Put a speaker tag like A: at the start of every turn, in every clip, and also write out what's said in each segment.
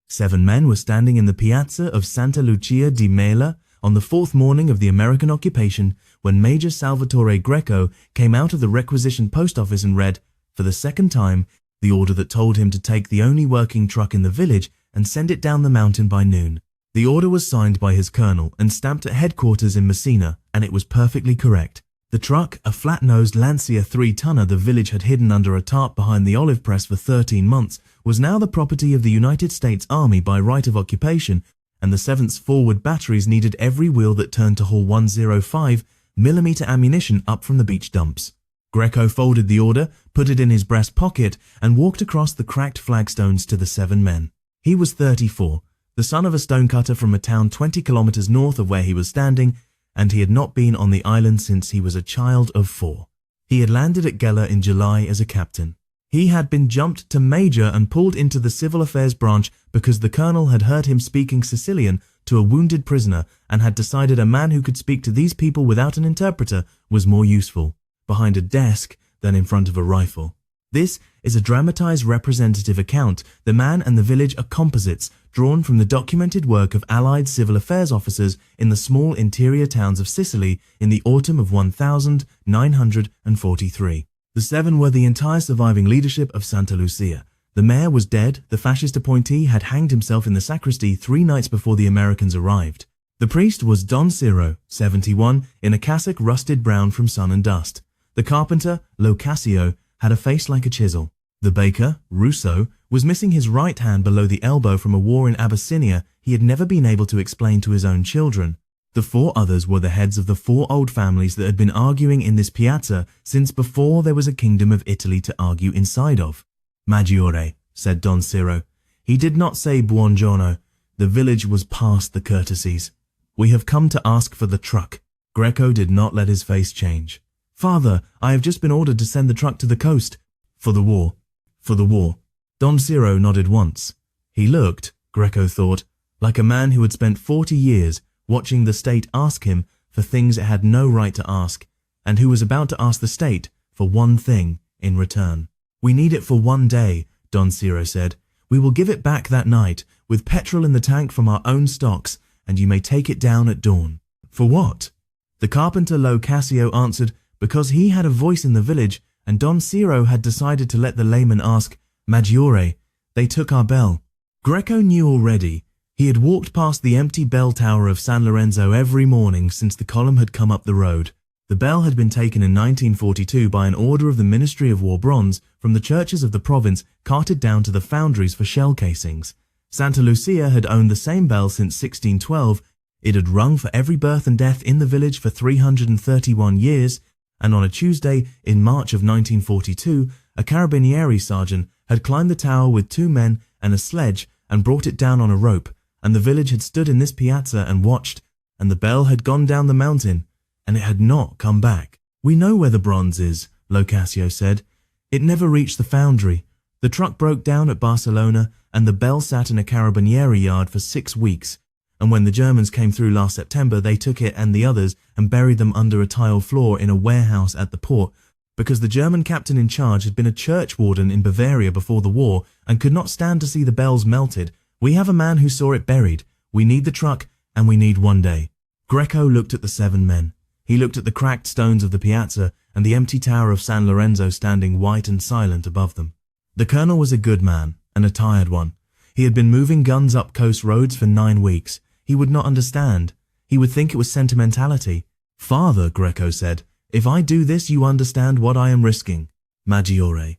A: 7 men were standing in the piazza of Santa Lucia di Mela on the 4th morning of the American occupation when Major Salvatore Greco came out of the requisition post office and read, for the second time, the order that told him to take the only working truck in the village and send it down the mountain by noon. The order was signed by his colonel and stamped at headquarters in Messina, and it was perfectly correct. The truck, a flat-nosed Lancia 3-tonner the village had hidden under a tarp behind the olive press for 13 months, was now the property of the United States Army by right of occupation, and the 7th forward batteries needed every wheel that turned to haul 105mm ammunition up from the beach dumps. Greco folded the order, put it in his breast pocket, and walked across the cracked flagstones to the 7 men. He was 34, the son of a stonecutter from a town 20 kilometers north of where he was standing, and he had not been on the island since he was a child of 4. He had landed at Gela in July as a captain. He had been jumped to major and pulled into the civil affairs branch because the colonel had heard him speaking Sicilian to a wounded prisoner and had decided a man who could speak to these people without an interpreter was more useful behind a desk than in front of a rifle. This is a dramatized representative account. The man and the village are composites drawn from the documented work of Allied civil affairs officers in the small interior towns of Sicily in the autumn of 1943. The 7 were the entire surviving leadership of Santa Lucia. The mayor was dead. The fascist appointee had hanged himself in the sacristy 3 nights before the Americans arrived. The priest was Don Ciro, 71, in a cassock rusted brown from sun and dust. The carpenter, Lo Cassio, had a face like a chisel. The baker, Russo, was missing his right hand below the elbow from a war in Abyssinia he had never been able to explain to his own children. The 4 others were the heads of the 4 old families that had been arguing in this piazza since before there was a kingdom of Italy to argue inside of. Maggiore, said Don Ciro. He did not say buongiorno. The village was past the courtesies. We have come to ask for the truck. Greco did not let his face change. Father, I have just been ordered to send the truck to the coast. For the war. For the war. Don Ciro nodded once. He looked, Greco thought, like a man who had spent 40 years watching the state ask him for things it had no right to ask, and who was about to ask the state for one thing in return. We need it for 1 day, Don Ciro said. We will give it back that night, with petrol in the tank from our own stocks, and you may take it down at dawn. For what? The carpenter Lo Cassio answered, because he had a voice in the village, and Don Ciro had decided to let the layman ask, Maggiore, they took our bell. Greco knew already. He had walked past the empty bell tower of San Lorenzo every morning since the column had come up the road. The bell had been taken in 1942 by an order of the Ministry of War bronze from the churches of the province, carted down to the foundries for shell casings. Santa Lucia had owned the same bell since 1612. It had rung for every birth and death in the village for 331 years, and on a Tuesday in March of 1942, a carabinieri sergeant had climbed the tower with 2 men and a sledge and brought it down on a rope, and the village had stood in this piazza and watched, and the bell had gone down the mountain, and it had not come back. We know where the bronze is, Lo Cassio said. It never reached the foundry. The truck broke down at Barcelona, and the bell sat in a carabinieri yard for 6 weeks, and when the Germans came through last September, they took it and the others and buried them under a tile floor in a warehouse at the port, because the German captain in charge had been a churchwarden in Bavaria before the war and could not stand to see the bells melted. We have a man who saw it buried. We need the truck, and we need 1 day. Greco looked at the 7 men. He looked at the cracked stones of the piazza and the empty tower of San Lorenzo standing white and silent above them. The colonel was a good man, and a tired one. He had been moving guns up coast roads for 9 weeks. He would not understand. He would think it was sentimentality. Father, Greco said, if I do this, you understand what I am risking. Maggiore.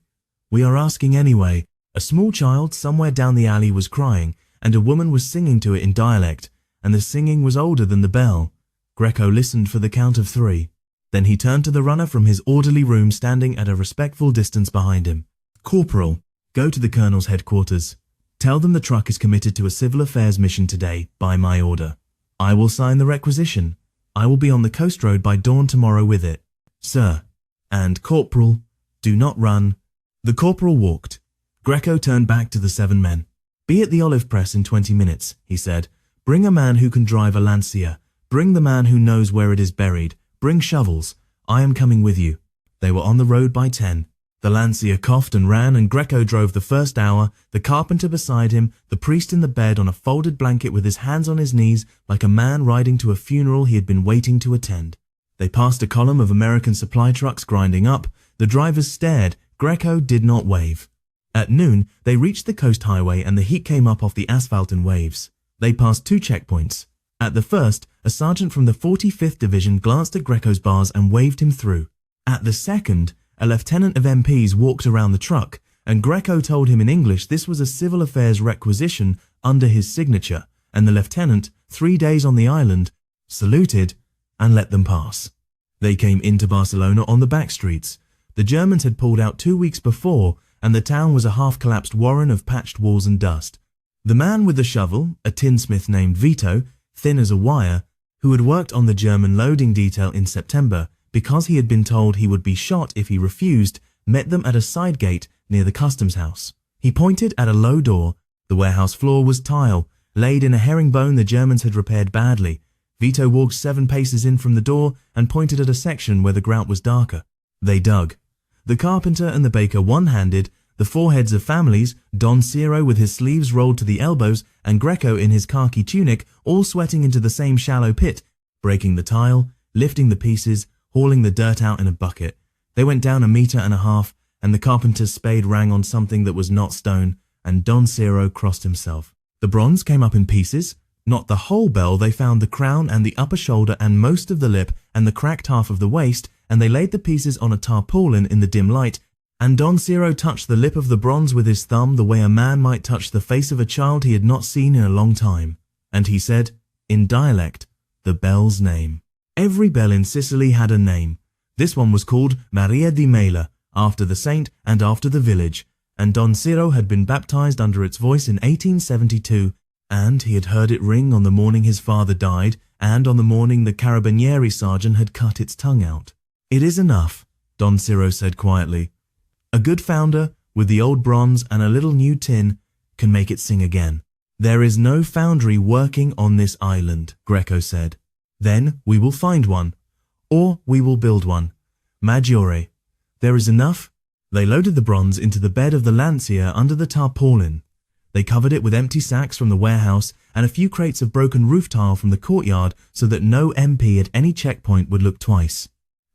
A: We are asking anyway. A small child somewhere down the alley was crying, and a woman was singing to it in dialect, and the singing was older than the bell. Greco listened for the count of 3. Then he turned to the runner from his orderly room standing at a respectful distance behind him. Corporal, go to the colonel's headquarters. Tell them the truck is committed to a civil affairs mission today, by my order. I will sign the requisition. I will be on the coast road by dawn tomorrow with it. Sir. And Corporal, do not run. The corporal walked. Greco turned back to the 7 men. Be at the olive press in 20 minutes, he said. Bring a man who can drive a Lancia. Bring the man who knows where it is buried. Bring shovels. I am coming with you. They were on the road by 10. The Lancia coughed and ran, and Greco drove the first hour, the carpenter beside him, the priest in the bed on a folded blanket with his hands on his knees like a man riding to a funeral he had been waiting to attend. They passed a column of American supply trucks grinding up. The drivers stared. Greco did not wave. At noon, they reached the coast highway and the heat came up off the asphalt in waves. They passed 2 checkpoints. At the first, a sergeant from the 45th Division glanced at Greco's bars and waved him through. At the second, a lieutenant of MPs walked around the truck, and Greco told him in English this was a civil affairs requisition under his signature, and the lieutenant, 3 days on the island, saluted and let them pass. They came into Barcelona on the back streets. The Germans had pulled out 2 weeks before, and the town was a half-collapsed warren of patched walls and dust. The man with the shovel, a tinsmith named Vito, thin as a wire, who had worked on the German loading detail in September because he had been told he would be shot if he refused, met them at a side gate near the customs house. He pointed at a low door. The warehouse floor was tile, laid in a herringbone the Germans had repaired badly. Vito walked 7 paces in from the door and pointed at a section where the grout was darker. They dug. The carpenter and the baker one-handed, the 4 heads of families, Don Ciro with his sleeves rolled to the elbows and Greco in his khaki tunic, all sweating into the same shallow pit, breaking the tile, lifting the pieces, hauling the dirt out in a bucket. They went down 1.5 meters, and the carpenter's spade rang on something that was not stone, and Don Ciro crossed himself. The bronze came up in pieces. Not the whole bell, they found the crown and the upper shoulder and most of the lip and the cracked half of the waist, and they laid the pieces on a tarpaulin in the dim light, and Don Ciro touched the lip of the bronze with his thumb the way a man might touch the face of a child he had not seen in a long time. And he said, in dialect, the bell's name. Every bell in Sicily had a name. This one was called Maria di Mela, after the saint and after the village, and Don Ciro had been baptized under its voice in 1872, and he had heard it ring on the morning his father died, and on the morning the carabinieri sergeant had cut its tongue out. It is enough, Don Ciro said quietly. A good founder, with the old bronze and a little new tin, can make it sing again. There is no foundry working on this island, Greco said. Then we will find one, or we will build one. Maggiore. There is enough. They loaded the bronze into the bed of the Lancia under the tarpaulin. They covered it with empty sacks from the warehouse and a few crates of broken roof tile from the courtyard so that no MP at any checkpoint would look twice.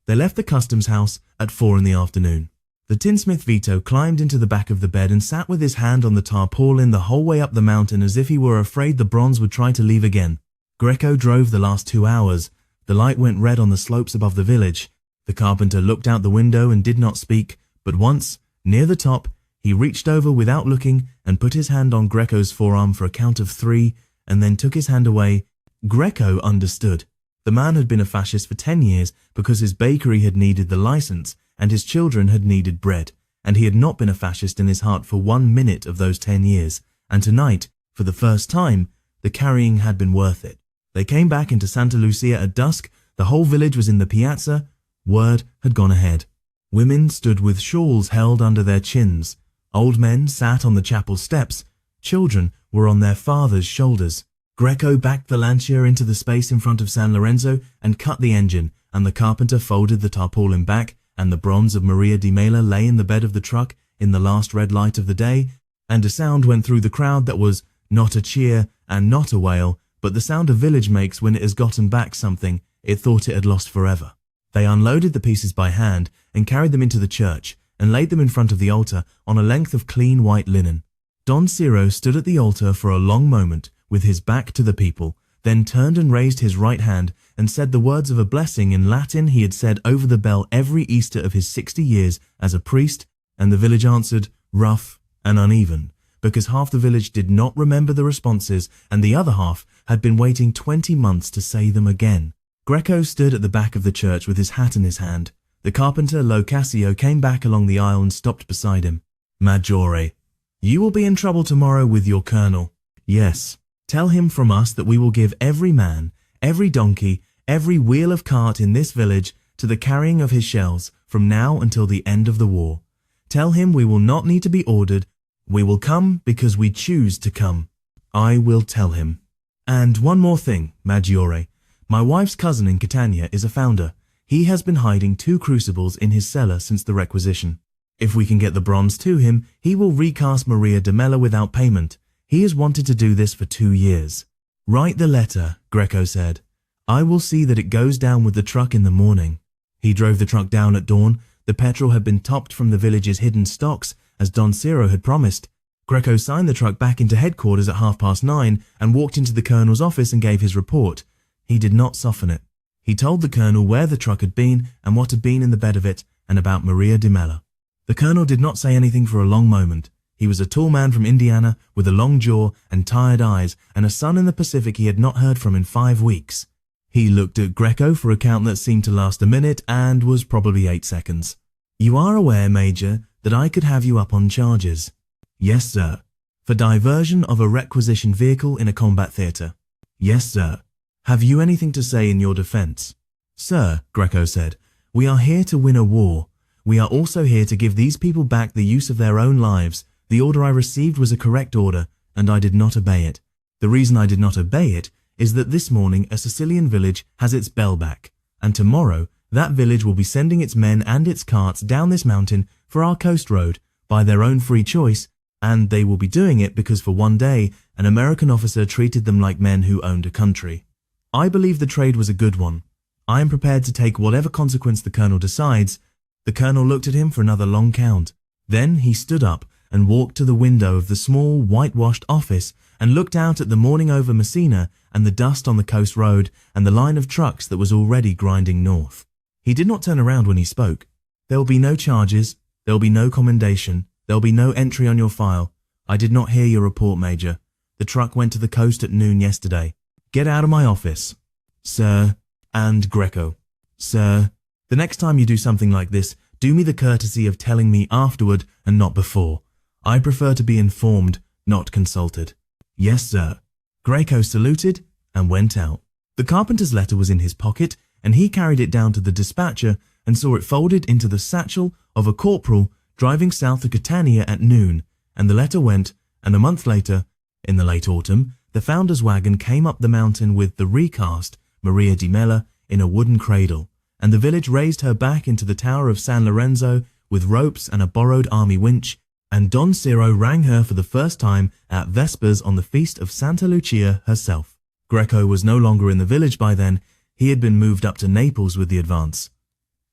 A: They left the customs house at 4 p.m. The tinsmith Vito climbed into the back of the bed and sat with his hand on the tarpaulin the whole way up the mountain as if he were afraid the bronze would try to leave again. Greco drove the last 2 hours. The light went red on the slopes above the village. The carpenter looked out the window and did not speak, but once, near the top, he reached over without looking and put his hand on Greco's forearm for a count of 3 and then took his hand away. Greco understood. The man had been a fascist for 10 years because his bakery had needed the license and his children had needed bread, and he had not been a fascist in his heart for 1 minute of those 10 years, and tonight, for the first time, the carrying had been worth it. They came back into Santa Lucia at dusk. The whole village was in the piazza. Word had gone ahead. Women stood with shawls held under their chins. Old men sat on the chapel steps. Children were on their fathers' shoulders. Greco backed the Lancia into the space in front of San Lorenzo and cut the engine, and the carpenter folded the tarpaulin back, and the bronze of Maria di Mela lay in the bed of the truck in the last red light of the day, and a sound went through the crowd that was not a cheer and not a wail, but the sound a village makes when it has gotten back something it thought it had lost forever. They unloaded the pieces by hand and carried them into the church and laid them in front of the altar on a length of clean white linen. Don Ciro stood at the altar for a long moment with his back to the people, then turned and raised his right hand and said the words of a blessing in Latin he had said over the bell every Easter of his 60 years as a priest, and the village answered, rough and uneven, because half the village did not remember the responses and the other half had been waiting 20 months to say them again. Greco stood at the back of the church with his hat in his hand. The carpenter, Lo Cassio, came back along the aisle and stopped beside him. Maggiore, you will be in trouble tomorrow with your colonel. Yes, tell him from us that we will give every man, every donkey, every wheel of cart in this village to the carrying of his shells from now until the end of the war. Tell him we will not need to be ordered. We will come because we choose to come. I will tell him. And one more thing, Maggiore. My wife's cousin in Catania is a founder. He has been hiding 2 crucibles in his cellar since the requisition. If we can get the bronze to him, he will recast Maria di Mela without payment. He has wanted to do this for 2 years. Write the letter, Greco said. I will see that it goes down with the truck in the morning. He drove the truck down at dawn. The petrol had been topped from the village's hidden stocks, as Don Ciro had promised. Greco signed the truck back into headquarters at 9:30 and walked into the colonel's office and gave his report. He did not soften it. He told the colonel where the truck had been and what had been in the bed of it, and about Maria di Mela. The colonel did not say anything for a long moment. He was a tall man from Indiana with a long jaw and tired eyes and a son in the Pacific he had not heard from in 5 weeks. He looked at Greco for a count that seemed to last a minute and was probably 8 seconds. You are aware, Major, that I could have you up on charges. Yes, sir. For diversion of a requisition vehicle in a combat theatre. Yes, sir. Have you anything to say in your defence? Sir, Greco said, we are here to win a war. We are also here to give these people back the use of their own lives. The order I received was a correct order, and I did not obey it. The reason I did not obey it is that this morning a Sicilian village has its bell back, and tomorrow that village will be sending its men and its carts down this mountain for our coast road by their own free choice, and they will be doing it because for one day an American officer treated them like men who owned a country. I believe the trade was a good one. I am prepared to take whatever consequence the colonel decides. The colonel looked at him for another long count. Then he stood up and walked to the window of the small, whitewashed office and looked out at the morning over Messina and the dust on the coast road and the line of trucks that was already grinding north. He did not turn around when he spoke. There will be no charges. There will be no commendation. There will be no entry on your file. I did not hear your report, Major. The truck went to the coast at noon yesterday. Get out of my office. Sir, and Greco. Sir, the next time you do something like this, do me the courtesy of telling me afterward and not before. I prefer to be informed, not consulted. Yes, sir. Greco saluted and went out. The carpenter's letter was in his pocket, and he carried it down to the dispatcher and saw it folded into the satchel of a corporal driving south to Catania at noon, and the letter went, and a month later, in the late autumn, the founder's wagon came up the mountain with the recast, Maria di Mela, in a wooden cradle, and the village raised her back into the tower of San Lorenzo with ropes and a borrowed army winch, and Don Ciro rang her for the first time at Vespers on the feast of Santa Lucia herself. Greco was no longer in the village by then. He had been moved up to Naples with the advance.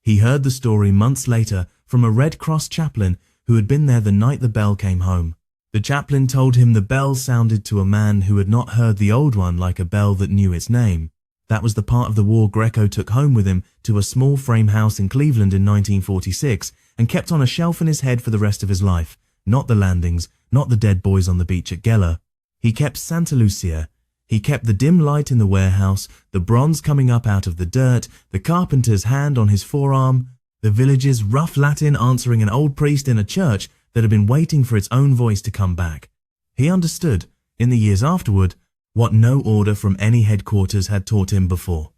A: He heard the story months later from a Red Cross chaplain who had been there the night the bell came home. The chaplain told him the bell sounded to a man who had not heard the old one like a bell that knew its name. That was the part of the war Greco took home with him to a small frame house in Cleveland in 1946 and kept on a shelf in his head for the rest of his life. Not the landings, not the dead boys on the beach at Gela. He kept Santa Lucia. He kept the dim light in the warehouse, the bronze coming up out of the dirt, the carpenter's hand on his forearm, the village's rough Latin answering an old priest in a church that had been waiting for its own voice to come back. He understood, in the years afterward, what no order from any headquarters had taught him before.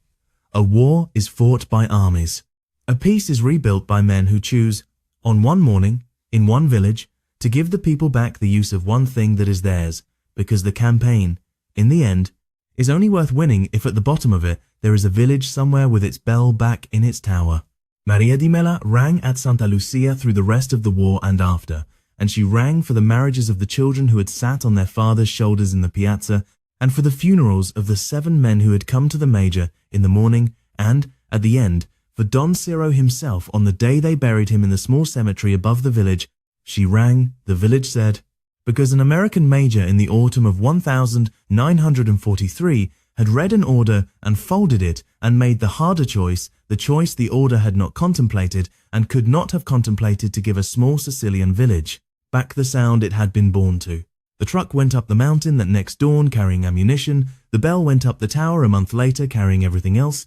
A: A war is fought by armies. A peace is rebuilt by men who choose, on one morning, in one village, to give the people back the use of one thing that is theirs, because the campaign, in the end, is only worth winning if at the bottom of it there is a village somewhere with its bell back in its tower. Maria di Mela rang at Santa Lucia through the rest of the war and after, and she rang for the marriages of the children who had sat on their father's shoulders in the piazza, and for the funerals of the 7 men who had come to the Major in the morning, and, at the end, for Don Ciro himself on the day they buried him in the small cemetery above the village. She rang, the village said, because an American major in the autumn of 1943 had read an order and folded it and made the harder choice, the choice the order had not contemplated and could not have contemplated, to give a small Sicilian village back the sound it had been born to. The truck went up the mountain that next dawn carrying ammunition, the bell went up the tower a month later carrying everything else,